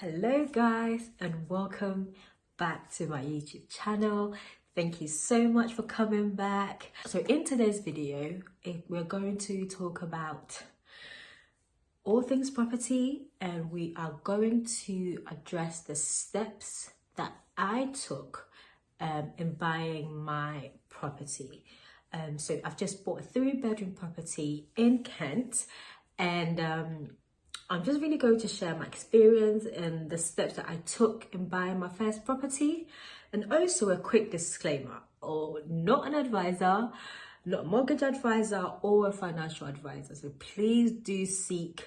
Hello guys, and welcome back to my YouTube channel. Thank you so much for coming back. So in today's video, we're going to talk about all things property, and we are going to address the steps that I took in buying my property. So I've just bought a 3-bedroom property in Kent, and I'm just really going to share my experience and the steps that I took in buying my first property. And also a quick disclaimer, not an advisor, not a mortgage advisor or a financial advisor. So please do seek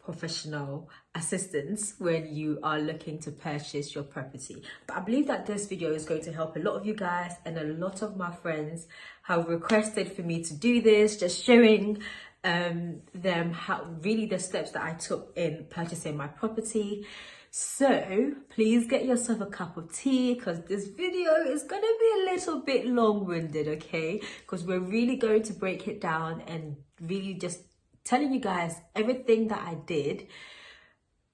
professional assistance when you are looking to purchase your property. But I believe that this video is going to help a lot of you guys, and a lot of my friends have requested for me to do this, just showing them how really the steps that I took in purchasing my property. So please get yourself a cup of tea, because this video is going to be a little bit long-winded, okay? Because we're really going to break it down and really just telling you guys everything that I did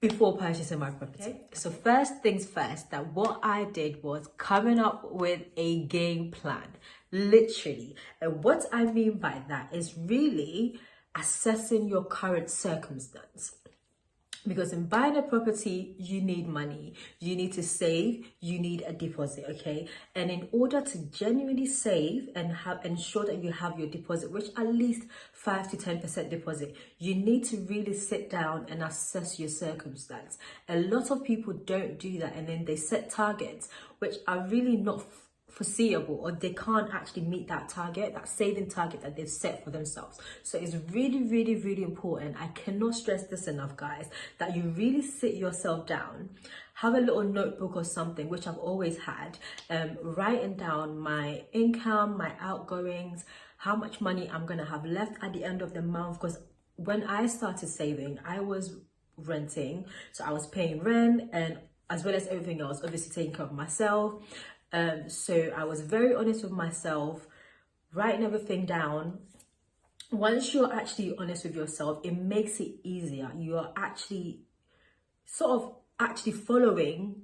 before purchasing my property. Okay. So first things first, that what I did was coming up with a game plan, literally. And what I mean by that is really assessing your current circumstance. Because in buying a property, you need money, you need to save, you need a deposit, okay? And in order to genuinely save and ensure that you have your deposit, which at least 5 to 10% deposit, you need to really sit down and assess your circumstance. A lot of people don't do that, and then they set targets which are really not foreseeable, or they can't actually meet that target, that saving target that they've set for themselves. So it's really important. I cannot stress this enough, guys, that you really sit yourself down, have a little notebook or something, which I've always had, writing down my income, my outgoings, how much money I'm gonna have left at the end of the month. Because when I started saving, I was renting, so I was paying rent, and as well as everything else, obviously taking care of myself. So I was very honest with myself, writing everything down. Once you're actually honest with yourself, it makes it easier. You are actually following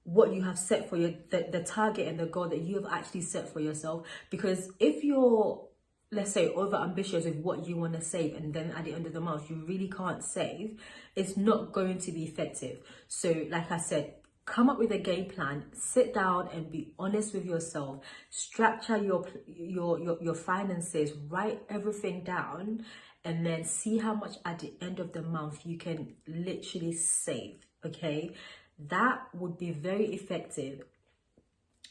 what you have set for the target and the goal that you have actually set for yourself. Because if you're, let's say, over ambitious with what you want to save, and then at the end of the month you really can't save, it's not going to be effective. So like I said, come up with a game plan, sit down and be honest with yourself, structure your finances, write everything down, and then see how much at the end of the month you can literally save, okay? That would be very effective,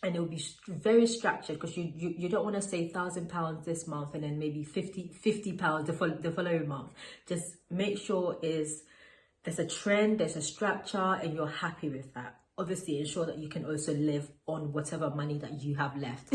and it will be very structured, because you don't want to save £1,000 this month and then maybe 50 pounds the following month. Just make sure there's a trend, there's a structure, and you're happy with that. Obviously, ensure that you can also live on whatever money that you have left.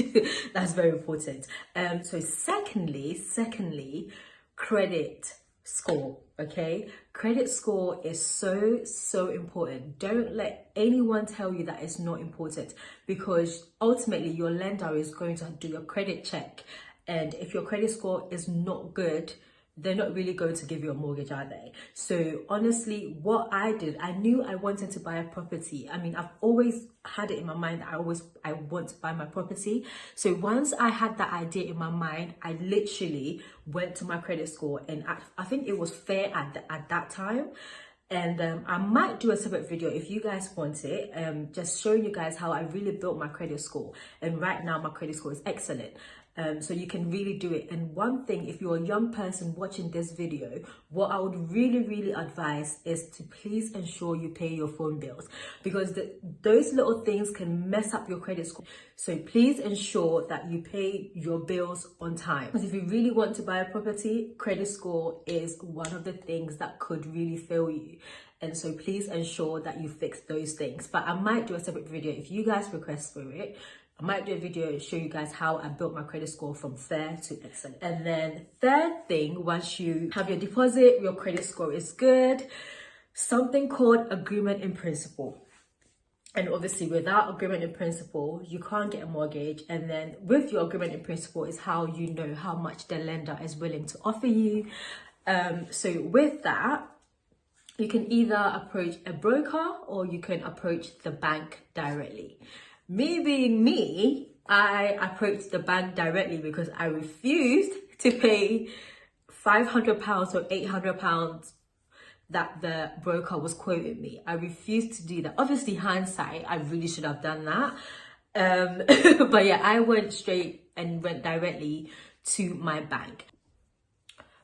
That's very important. So secondly, credit score, okay? Credit score is so important. Don't let anyone tell you that it's not important, because ultimately your lender is going to do a credit check, and if your credit score is not good, they're not really going to give you a mortgage, are they? So honestly, what I did, I knew I wanted to buy a property. I mean, I've always had it in my mind that I want to buy my property. So once I had that idea in my mind, I literally went to my credit score, and I think it was fair at that time. And I might do a separate video if you guys want it, just showing you guys how I really built my credit score. And right now my credit score is excellent. So you can really do it. And one thing, if you're a young person watching this video, what I would really advise is to please ensure you pay your phone bills, because those little things can mess up your credit score. So please ensure that you pay your bills on time. Because if you really want to buy a property, credit score is one of the things that could really fail you. And so please ensure that you fix those things. But I might do a separate video if you guys request for it. I might do a video and show you guys how I built my credit score from fair to excellent. And then third thing, once you have your deposit, your credit score is good, something called agreement in principle. And obviously without agreement in principle, you can't get a mortgage. And then with your agreement in principle is how you know how much the lender is willing to offer you. So with that, you can either approach a broker or you can approach the bank directly. Me being me, I approached the bank directly because I refused to pay £500 or £800 that the broker was quoting me. I refused to do that. Obviously, hindsight, I really should have done that. But yeah, I went directly to my bank.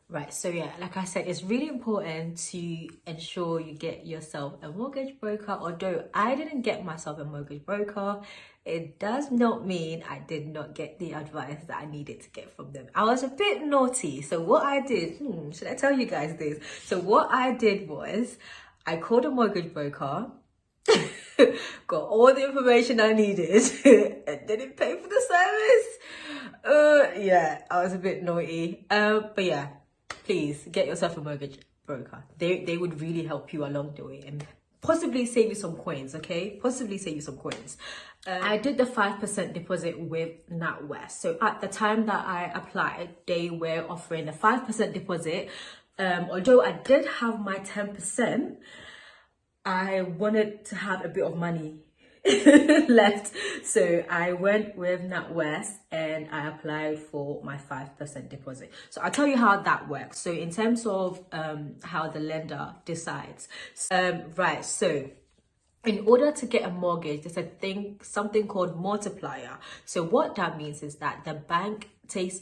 Right, so yeah, like I said, it's really important to ensure you get yourself a mortgage broker. Although I didn't get myself a mortgage broker, it does not mean I did not get the advice that I needed to get from them. I was a bit naughty, so what I did, should I tell you guys this? So what I did was, I called a mortgage broker, got all the information I needed, and didn't pay for the service. Yeah, I was a bit naughty. But yeah, please get yourself a mortgage broker. They would really help you along the way and possibly save you some coins, okay? Possibly save you some coins. I did the 5% deposit with NatWest. So at the time that I applied, they were offering a 5% deposit. Although I did have my 10%, I wanted to have a bit of money left, so I went with NatWest and I applied for my 5% deposit. So I'll tell you how that works. So in terms of how the lender decides, right, so in order to get a mortgage, there's something called multiplier. So what that means is that the bank takes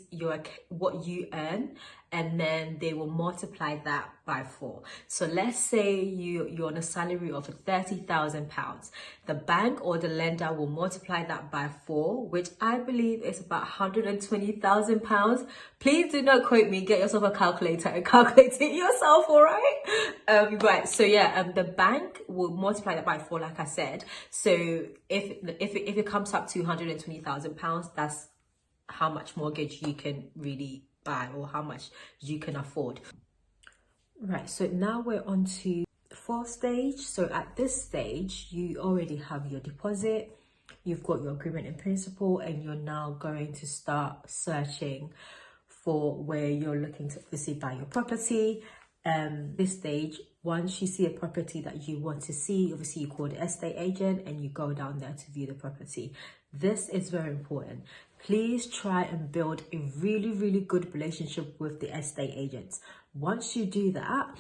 what you earn and then they will multiply that by 4. So let's say you're on a salary of £30,000. The bank or the lender will multiply that by 4, which I believe is about £120,000. Please do not quote me. Get yourself a calculator and calculate it yourself, all right? Right, so yeah, the bank will multiply that by 4, like I said. So if it comes up to £120,000, that's how much mortgage you can really buy or how much you can afford. Right, so now we're on to the 4th stage. So at this stage, you already have your deposit, you've got your agreement in principle, and you're now going to start searching for where you're looking to obviously buy your property. This stage, once you see a property that you want to see, obviously you call the estate agent and you go down there to view the property. This is very important. Please try and build a really good relationship with the estate agents. Once you do that,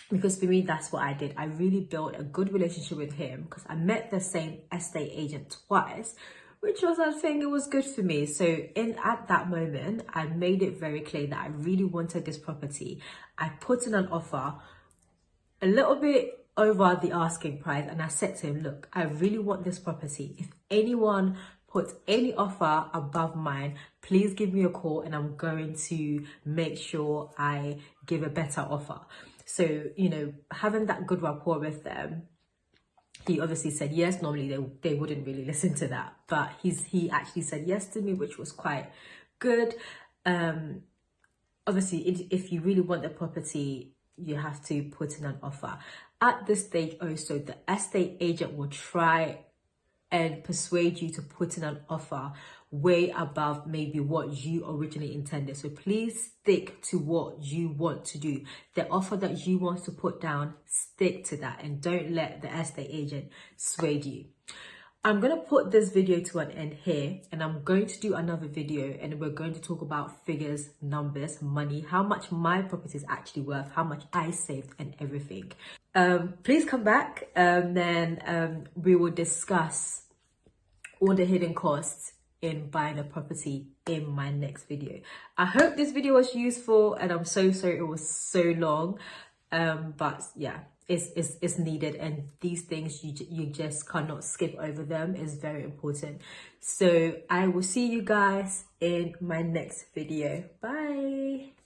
because for me, that's what I did. I really built a good relationship with him because I met the same estate agent twice, which was, I think, it was good for me. So at that moment, I made it very clear that I really wanted this property. I put in an offer a little bit over the asking price, and I said to him, look, I really want this property. If anyone puts any offer above mine, please give me a call and I'm going to make sure I give a better offer. So, you know, having that good rapport with them, he obviously said yes. Normally they wouldn't really listen to that, but he actually said yes to me, which was quite good. Obviously, if you really want the property, you have to put in an offer. At this stage also, the estate agent will try and persuade you to put in an offer way above maybe what you originally intended. So please stick to what you want to do. The offer that you want to put down, stick to that and don't let the estate agent sway you. I'm going to put this video to an end here, and I'm going to do another video and we're going to talk about figures, numbers, money, how much my property is actually worth, how much I saved and everything. Please come back and then we will discuss all the hidden costs in buying a property in my next video. I hope this video was useful, and I'm so sorry it was so long, but yeah, it's needed, and these things you just cannot skip over them. It's very important. So I will see you guys in my next video. Bye.